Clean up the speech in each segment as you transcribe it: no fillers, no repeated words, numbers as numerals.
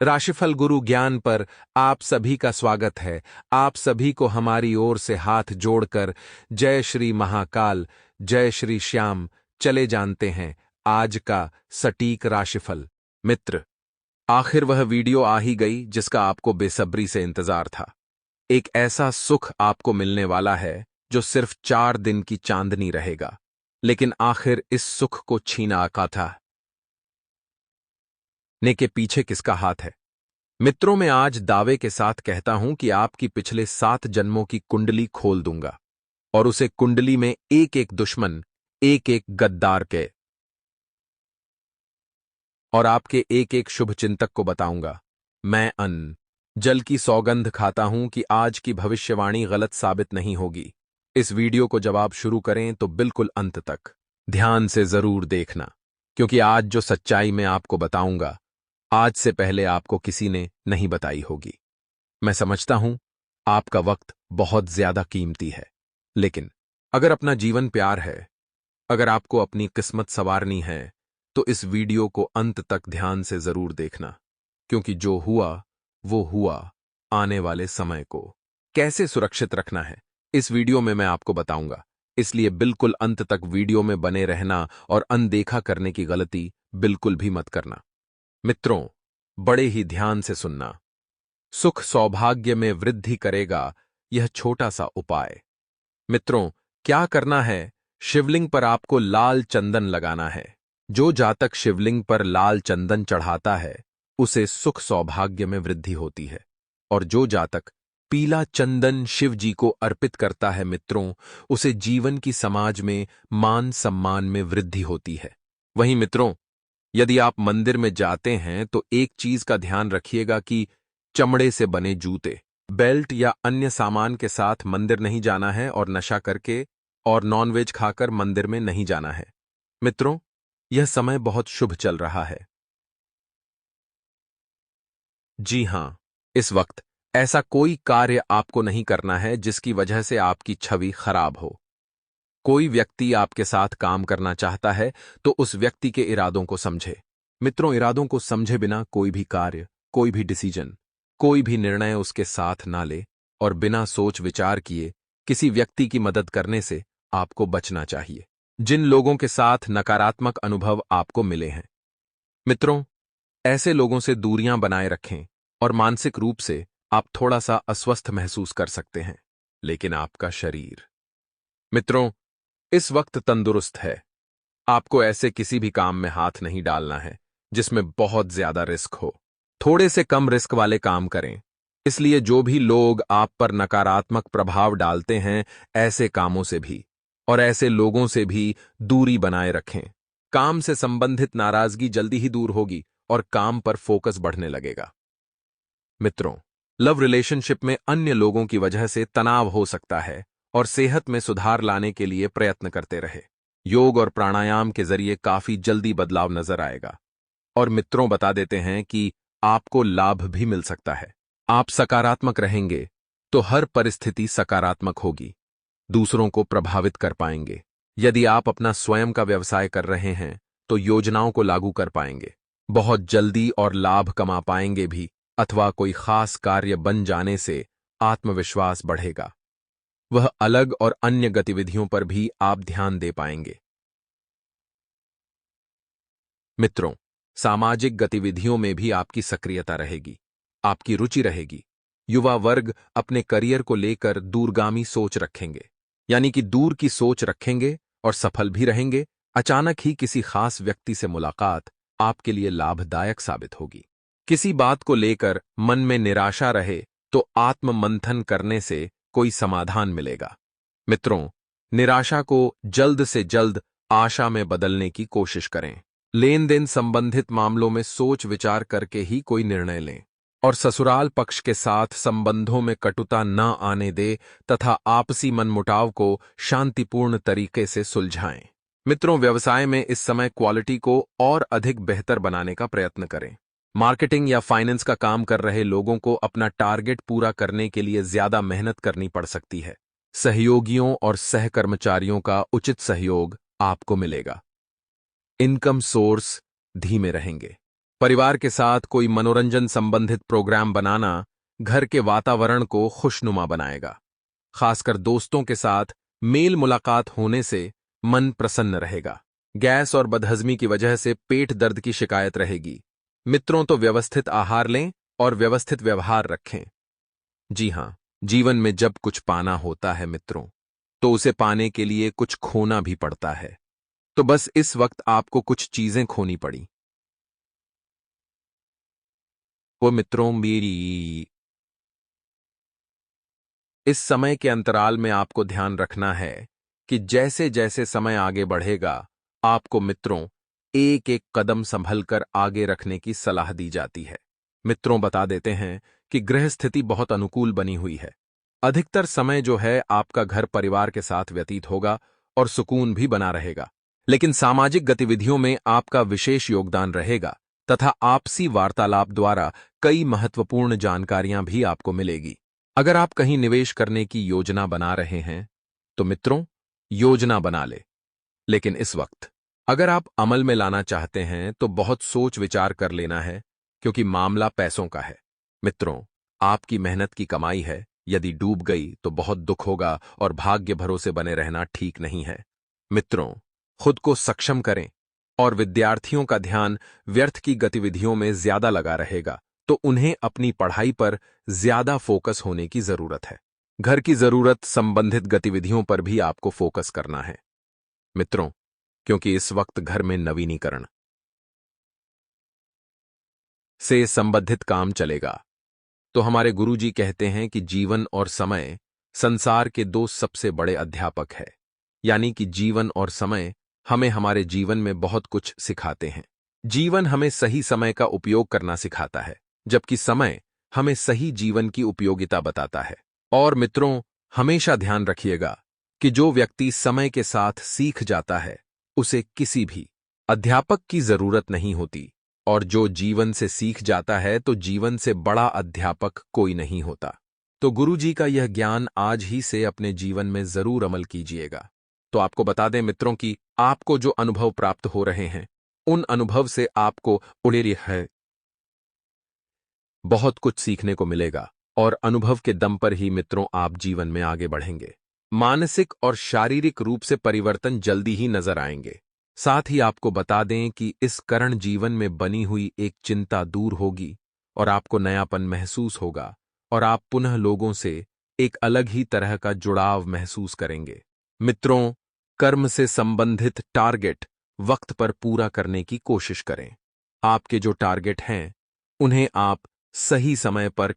राशिफल गुरु ज्ञान पर आप सभी का स्वागत है। आप सभी को हमारी ओर से हाथ जोड़कर जय श्री महाकाल, जय श्री श्याम। चले जानते हैं आज का सटीक राशिफल। मित्र, आखिर वह वीडियो आ ही गई जिसका आपको बेसब्री से इंतजार था। एक ऐसा सुख आपको मिलने वाला है जो सिर्फ 4 दिन की चांदनी रहेगा, लेकिन आखिर इस सुख को छीना का था ने के पीछे किसका हाथ है? मित्रों, मैं आज दावे के साथ कहता हूं कि आपकी पिछले 7 जन्मों की कुंडली खोल दूंगा और उसे कुंडली में एक एक दुश्मन, एक एक गद्दार के और आपके एक एक शुभ चिंतक को बताऊंगा। मैं अन्न जल की सौगंध खाता हूं कि आज की भविष्यवाणी गलत साबित नहीं होगी। इस वीडियो को जब आप शुरू करें तो बिल्कुल अंत तक ध्यान से जरूर देखना, क्योंकि आज जो सच्चाई मैं आपको बताऊंगा आज से पहले आपको किसी ने नहीं बताई होगी। मैं समझता हूं आपका वक्त बहुत ज्यादा कीमती है, लेकिन अगर अपना जीवन प्यार है, अगर आपको अपनी किस्मत संवारनी है, तो इस वीडियो को अंत तक ध्यान से जरूर देखना, क्योंकि जो हुआ वो हुआ। आने वाले समय को कैसे सुरक्षित रखना है इस वीडियो में मैं आपको बताऊंगा। इसलिए बिल्कुल अंत तक वीडियो में बने रहना और अनदेखा करने की गलती बिल्कुल भी मत करना। मित्रों, बड़े ही ध्यान से सुनना। सुख सौभाग्य में वृद्धि करेगा यह छोटा सा उपाय। मित्रों, क्या करना है? शिवलिंग पर आपको लाल चंदन लगाना है। जो जातक शिवलिंग पर लाल चंदन चढ़ाता है उसे सुख सौभाग्य में वृद्धि होती है, और जो जातक पीला चंदन शिव जी को अर्पित करता है मित्रों, उसे जीवन की समाज में मान सम्मान में वृद्धि होती है। वहीं मित्रों, यदि आप मंदिर में जाते हैं तो एक चीज का ध्यान रखिएगा कि चमड़े से बने जूते, बेल्ट या अन्य सामान के साथ मंदिर नहीं जाना है, और नशा करके और नॉनवेज खाकर मंदिर में नहीं जाना है। मित्रों, यह समय बहुत शुभ चल रहा है। जी हां, इस वक्त ऐसा कोई कार्य आपको नहीं करना है जिसकी वजह से आपकी छवि खराब हो। कोई व्यक्ति आपके साथ काम करना चाहता है तो उस व्यक्ति के इरादों को समझे। मित्रों, इरादों को समझे बिना कोई भी कार्य, कोई भी डिसीजन, कोई भी निर्णय उसके साथ ना ले, और बिना सोच विचार किए किसी व्यक्ति की मदद करने से आपको बचना चाहिए जिन लोगों के साथ नकारात्मक अनुभव आपको मिले हैं। मित्रों, ऐसे लोगों से दूरियां बनाए रखें, और मानसिक रूप से आप थोड़ा सा अस्वस्थ महसूस कर सकते हैं, लेकिन आपका शरीर मित्रों इस वक्त तंदुरुस्त है। आपको ऐसे किसी भी काम में हाथ नहीं डालना है जिसमें बहुत ज्यादा रिस्क हो। थोड़े से कम रिस्क वाले काम करें। इसलिए जो भी लोग आप पर नकारात्मक प्रभाव डालते हैं, ऐसे कामों से भी और ऐसे लोगों से भी दूरी बनाए रखें। काम से संबंधित नाराजगी जल्दी ही दूर होगी और काम पर फोकस बढ़ने लगेगा। मित्रों, लव रिलेशनशिप में अन्य लोगों की वजह से तनाव हो सकता है, और सेहत में सुधार लाने के लिए प्रयत्न करते रहे। योग और प्राणायाम के जरिए काफी जल्दी बदलाव नजर आएगा। और मित्रों, बता देते हैं कि आपको लाभ भी मिल सकता है। आप सकारात्मक रहेंगे तो हर परिस्थिति सकारात्मक होगी, दूसरों को प्रभावित कर पाएंगे। यदि आप अपना स्वयं का व्यवसाय कर रहे हैं तो योजनाओं को लागू कर पाएंगे, बहुत जल्दी और लाभ कमा पाएंगे भी, अथवा कोई खास कार्य बन जाने से आत्मविश्वास बढ़ेगा। वह अलग और अन्य गतिविधियों पर भी आप ध्यान दे पाएंगे। मित्रों, सामाजिक गतिविधियों में भी आपकी सक्रियता रहेगी, आपकी रुचि रहेगी। युवा वर्ग अपने करियर को लेकर दूरगामी सोच रखेंगे, यानी कि दूर की सोच रखेंगे और सफल भी रहेंगे। अचानक ही किसी खास व्यक्ति से मुलाकात आपके लिए लाभदायक साबित होगी। किसी बात को लेकर मन में निराशा रहे तो आत्म मंथन करने से कोई समाधान मिलेगा। मित्रों, निराशा को जल्द से जल्द आशा में बदलने की कोशिश करें। लेन देन संबंधित मामलों में सोच विचार करके ही कोई निर्णय लें, और ससुराल पक्ष के साथ संबंधों में कटुता न आने दे तथा आपसी मनमुटाव को शांतिपूर्ण तरीके से सुलझाएं। मित्रों, व्यवसाय में इस समय क्वालिटी को और अधिक बेहतर बनाने का प्रयत्न करें। मार्केटिंग या फाइनेंस का काम कर रहे लोगों को अपना टारगेट पूरा करने के लिए ज्यादा मेहनत करनी पड़ सकती है। सहयोगियों और सहकर्मचारियों का उचित सहयोग आपको मिलेगा। इनकम सोर्स धीमे रहेंगे। परिवार के साथ कोई मनोरंजन संबंधित प्रोग्राम बनाना घर के वातावरण को खुशनुमा बनाएगा। खासकर दोस्तों के साथ मेल मुलाकात होने से मन प्रसन्न रहेगा। गैस और बदहजमी की वजह से पेट दर्द की शिकायत रहेगी। मित्रों, तो व्यवस्थित आहार लें और व्यवस्थित व्यवहार रखें। जी हां, जीवन में जब कुछ पाना होता है मित्रों, तो उसे पाने के लिए कुछ खोना भी पड़ता है। तो बस इस वक्त आपको कुछ चीजें खोनी पड़ी। वो मित्रों, मेरी इस समय के अंतराल में आपको ध्यान रखना है कि जैसे जैसे समय आगे बढ़ेगा, आपको मित्रों एक एक कदम संभल कर आगे रखने की सलाह दी जाती है। मित्रों, बता देते हैं कि गृह स्थिति बहुत अनुकूल बनी हुई है। अधिकतर समय जो है आपका घर परिवार के साथ व्यतीत होगा और सुकून भी बना रहेगा। लेकिन सामाजिक गतिविधियों में आपका विशेष योगदान रहेगा तथा आपसी वार्तालाप द्वारा कई महत्वपूर्ण जानकारियां भी आपको मिलेगी। अगर आप कहीं निवेश करने की योजना बना रहे हैं, तो मित्रों, योजना बना ले। लेकिन इस वक्त अगर आप अमल में लाना चाहते हैं तो बहुत सोच विचार कर लेना है, क्योंकि मामला पैसों का है। मित्रों, आपकी मेहनत की कमाई है, यदि डूब गई तो बहुत दुख होगा और भाग्य भरोसे बने रहना ठीक नहीं है। मित्रों, खुद को सक्षम करें और विद्यार्थियों का ध्यान व्यर्थ की गतिविधियों में ज्यादा लगा रहेगा, तो उन्हें अपनी पढ़ाई पर ज्यादा फोकस होने की जरूरत है। घर की जरूरत संबंधित गतिविधियों पर भी आपको फोकस करना है मित्रों, क्योंकि इस वक्त घर में नवीनीकरण से संबंधित काम चलेगा। तो हमारे गुरुजी कहते हैं कि जीवन और समय संसार के दो सबसे बड़े अध्यापक है। यानी कि जीवन और समय हमें हमारे जीवन में बहुत कुछ सिखाते हैं। जीवन हमें सही समय का उपयोग करना सिखाता है, जबकि समय हमें सही जीवन की उपयोगिता बताता है। और मित्रों, हमेशा ध्यान रखिएगा कि जो व्यक्ति समय के साथ सीख जाता है, उसे किसी भी अध्यापक की जरूरत नहीं होती, और जो जीवन से सीख जाता है तो जीवन से बड़ा अध्यापक कोई नहीं होता। तो गुरुजी का यह ज्ञान आज ही से अपने जीवन में जरूर अमल कीजिएगा। तो आपको बता दें मित्रों कि आपको जो अनुभव प्राप्त हो रहे हैं, उन अनुभव से आपको उड़ेरी है बहुत कुछ सीखने को मिलेगा, और अनुभव के दम पर ही मित्रों आप जीवन में आगे बढ़ेंगे। मानसिक और शारीरिक रूप से परिवर्तन जल्दी ही नजर आएंगे। साथ ही आपको बता दें कि इस करण जीवन में बनी हुई एक चिंता दूर होगी और आपको नयापन महसूस होगा, और आप पुनः लोगों से एक अलग ही तरह का जुड़ाव महसूस करेंगे। मित्रों, कर्म से संबंधित टारगेट वक्त पर पूरा करने की कोशिश करें। आपके जो टारगेट हैं, उन्हें आप सही समय पर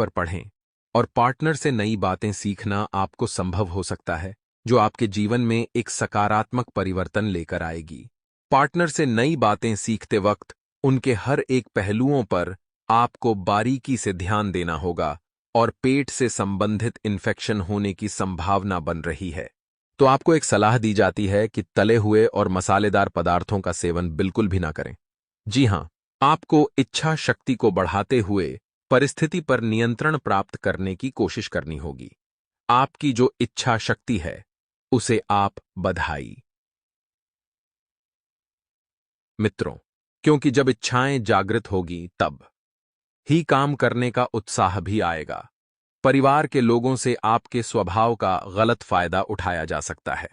पढ़ें, और पार्टनर से नई बातें सीखना आपको संभव हो सकता है, जो आपके जीवन में एक सकारात्मक परिवर्तन लेकर आएगी। पार्टनर से नई बातें सीखते वक्त उनके हर एक पहलुओं पर आपको बारीकी से ध्यान देना होगा, और पेट से संबंधित इन्फेक्शन होने की संभावना बन रही है। तो आपको एक सलाह दी जाती है कि तले हुए और मसालेदार पदार्थों का सेवन बिल्कुल भी ना करें। जी हां, आपको इच्छा शक्ति को बढ़ाते हुए परिस्थिति पर नियंत्रण प्राप्त करने की कोशिश करनी होगी। आपकी जो इच्छा शक्ति है, उसे आप बधाई मित्रों, क्योंकि जब इच्छाएं जागृत होगी तब ही काम करने का उत्साह भी आएगा। परिवार के लोगों से आपके स्वभाव का गलत फायदा उठाया जा सकता है।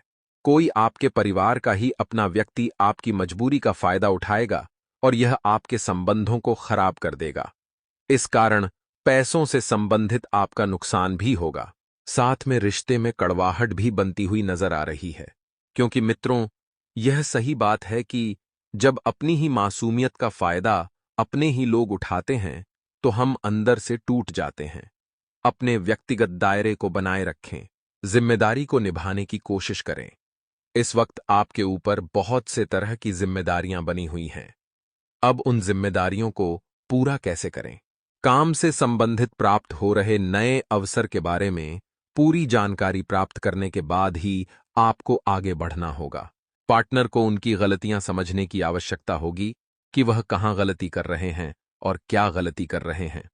कोई आपके परिवार का ही अपना व्यक्ति आपकी मजबूरी का फायदा उठाएगा और यह आपके संबंधों को खराब कर देगा। इस कारण पैसों से संबंधित आपका नुकसान भी होगा। साथ में रिश्ते में कड़वाहट भी बनती हुई नजर आ रही है, क्योंकि मित्रों, यह सही बात है कि जब अपनी ही मासूमियत का फायदा अपने ही लोग उठाते हैं, तो हम अंदर से टूट जाते हैं। अपने व्यक्तिगत दायरे को बनाए रखें, जिम्मेदारी को निभाने की कोशिश करें। इस वक्त आपके ऊपर बहुत से तरह की जिम्मेदारियां बनी हुई हैं। अब उन जिम्मेदारियों को पूरा कैसे करें? काम से संबंधित प्राप्त हो रहे नए अवसर के बारे में पूरी जानकारी प्राप्त करने के बाद ही आपको आगे बढ़ना होगा। पार्टनर को उनकी गलतियां समझने की आवश्यकता होगी कि वह कहां गलती कर रहे हैं और क्या गलती कर रहे हैं।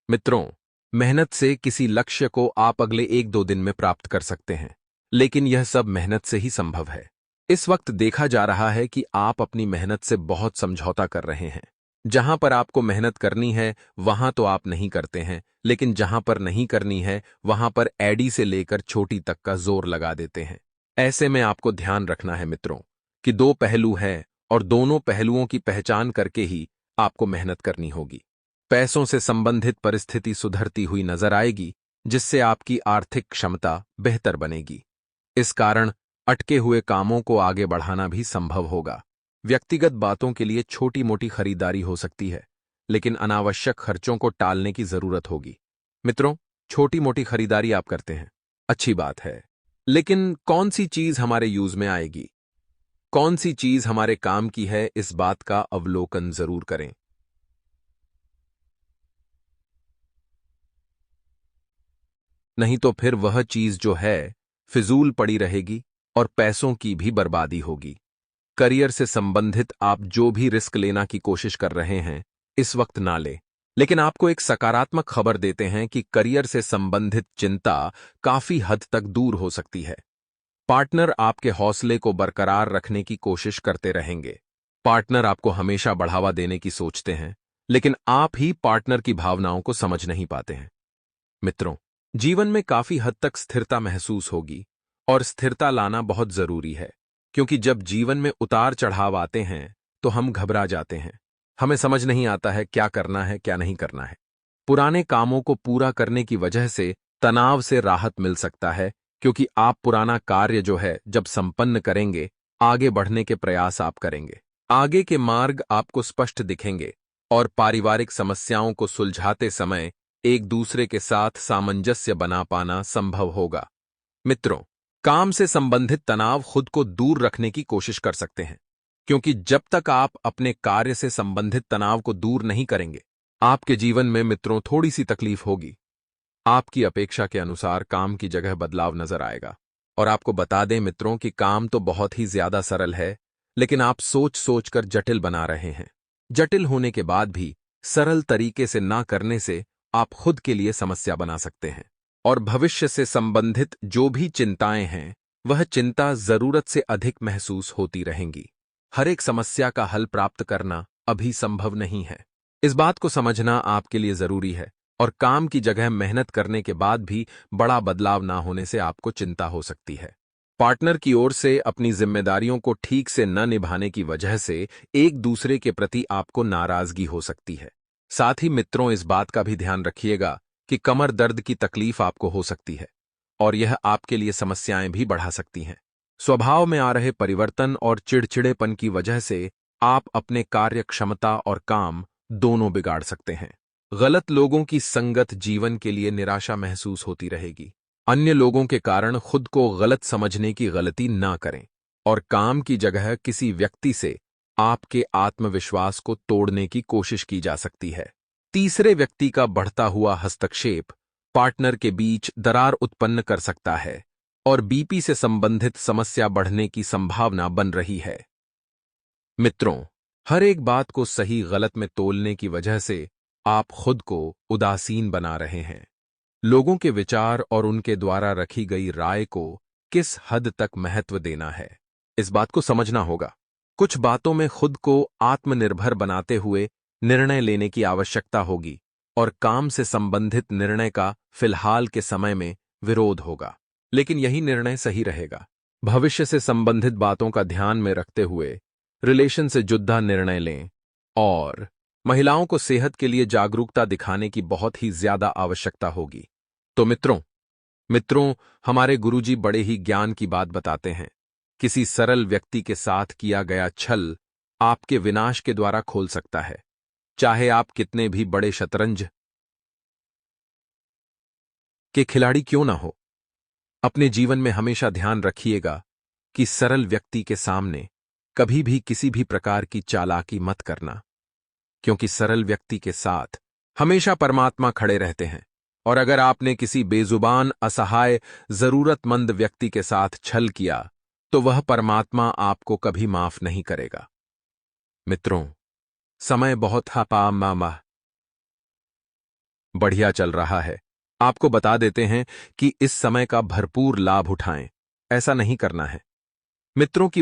मित्रों, मेहनत से किसी लक्ष्य को आप अगले 1-2 दिन में प्राप्त कर सकते हैं, लेकिन यह सब मेहनत से ही संभव है। इस वक्त देखा जा रहा है कि आप अपनी मेहनत से बहुत समझौता कर रहे हैं। जहां पर आपको मेहनत करनी है वहां तो आप नहीं करते हैं, लेकिन जहां पर नहीं करनी है वहां पर एडी से लेकर छोटी तक का जोर लगा देते हैं। ऐसे में आपको ध्यान रखना है मित्रों कि दो पहलू हैं और दोनों पहलुओं की पहचान करके ही आपको मेहनत करनी होगी। पैसों से संबंधित परिस्थिति सुधरती हुई नजर आएगी, जिससे आपकी आर्थिक क्षमता बेहतर बनेगी। इस कारण अटके हुए कामों को आगे बढ़ाना भी संभव होगा। व्यक्तिगत बातों के लिए छोटी मोटी खरीदारी हो सकती है, लेकिन अनावश्यक खर्चों को टालने की जरूरत होगी। मित्रों, छोटी मोटी खरीदारी आप करते हैं, अच्छी बात है, लेकिन कौन सी चीज हमारे यूज में आएगी, कौन सी चीज हमारे काम की है, इस बात का अवलोकन जरूर करें। नहीं तो फिर वह चीज जो है फिजूल पड़ी रहेगी और पैसों की भी बर्बादी होगी। करियर से संबंधित आप जो भी रिस्क लेना की कोशिश कर रहे हैं, इस वक्त ना ले। लेकिन आपको एक सकारात्मक खबर देते हैं कि करियर से संबंधित चिंता काफी हद तक दूर हो सकती है। पार्टनर आपके हौसले को बरकरार रखने की कोशिश करते रहेंगे। पार्टनर आपको हमेशा बढ़ावा देने की सोचते हैं, लेकिन आप ही पार्टनर की भावनाओं को समझ नहीं पाते हैं। मित्रों, जीवन में काफी हद तक स्थिरता महसूस होगी और स्थिरता लाना बहुत जरूरी है, क्योंकि जब जीवन में उतार चढ़ाव आते हैं तो हम घबरा जाते हैं। हमें समझ नहीं आता है क्या करना है क्या नहीं करना है। पुराने कामों को पूरा करने की वजह से तनाव से राहत मिल सकता है, क्योंकि आप पुराना कार्य जो है जब संपन्न करेंगे, आगे बढ़ने के प्रयास आप करेंगे। आगे के मार्ग आपको स्पष्ट दिखेंगे और पारिवारिक समस्याओं को सुलझाते समय एक दूसरे के साथ सामंजस्य बना पाना संभव होगा। मित्रों, काम से संबंधित तनाव खुद को दूर रखने की कोशिश कर सकते हैं, क्योंकि जब तक आप अपने कार्य से संबंधित तनाव को दूर नहीं करेंगे, आपके जीवन में मित्रों थोड़ी सी तकलीफ होगी। आपकी अपेक्षा के अनुसार काम की जगह बदलाव नजर आएगा। और आपको बता दें मित्रों कि काम तो बहुत ही ज्यादा सरल है, लेकिन आप सोच सोच कर जटिल बना रहे हैं। जटिल होने के बाद भी सरल तरीके से ना करने से आप खुद के लिए समस्या बना सकते हैं। और भविष्य से संबंधित जो भी चिंताएं हैं, वह चिंता जरूरत से अधिक महसूस होती रहेंगी। हर एक समस्या का हल प्राप्त करना अभी संभव नहीं है। इस बात को समझना आपके लिए जरूरी है। और काम की जगह मेहनत करने के बाद भी बड़ा बदलाव ना होने से आपको चिंता हो सकती है। पार्टनर की ओर से अपनी जिम्मेदारियों को ठीक से न निभाने की वजह से एक दूसरे के प्रति आपको नाराजगी हो सकती है। साथ ही मित्रों, इस बात का भी ध्यान रखिएगा कि कमर दर्द की तकलीफ आपको हो सकती है और यह आपके लिए समस्याएं भी बढ़ा सकती हैं। स्वभाव में आ रहे परिवर्तन और चिड़चिड़ेपन की वजह से आप अपने कार्य क्षमता और काम दोनों बिगाड़ सकते हैं। गलत लोगों की संगत जीवन के लिए निराशा महसूस होती रहेगी। अन्य लोगों के कारण खुद को गलत समझने की गलती ना करें और काम की जगह किसी व्यक्ति से आपके आत्मविश्वास को तोड़ने की कोशिश की जा सकती है। तीसरे व्यक्ति का बढ़ता हुआ हस्तक्षेप पार्टनर के बीच दरार उत्पन्न कर सकता है और बीपी से संबंधित समस्या बढ़ने की संभावना बन रही है। मित्रों, हर एक बात को सही गलत में तोलने की वजह से आप खुद को उदासीन बना रहे हैं। लोगों के विचार और उनके द्वारा रखी गई राय को किस हद तक महत्व देना है, इस बात को समझना होगा। कुछ बातों में खुद को आत्मनिर्भर बनाते हुए निर्णय लेने की आवश्यकता होगी और काम से संबंधित निर्णय का फिलहाल के समय में विरोध होगा, लेकिन यही निर्णय सही रहेगा। भविष्य से संबंधित बातों का ध्यान में रखते हुए रिलेशन से जुड़ा निर्णय लें। और महिलाओं को सेहत के लिए जागरूकता दिखाने की बहुत ही ज्यादा आवश्यकता होगी। तो मित्रों, हमारे गुरुजी बड़े ही ज्ञान की बात बताते हैं। किसी सरल व्यक्ति के साथ किया गया छल आपके विनाश के द्वारा खोल सकता है, चाहे आप कितने भी बड़े शतरंज के खिलाड़ी क्यों ना हो। अपने जीवन में हमेशा ध्यान रखिएगा कि सरल व्यक्ति के सामने कभी भी किसी भी प्रकार की चालाकी मत करना, क्योंकि सरल व्यक्ति के साथ हमेशा परमात्मा खड़े रहते हैं। और अगर आपने किसी बेजुबान, असहाय, जरूरतमंद व्यक्ति के साथ छल किया तो वह परमात्मा आपको कभी माफ नहीं करेगा। मित्रों, समय बहुत बढ़िया चल रहा है। आपको बता देते हैं कि इस समय का भरपूर लाभ उठाएं। ऐसा नहीं करना है। मित्रों की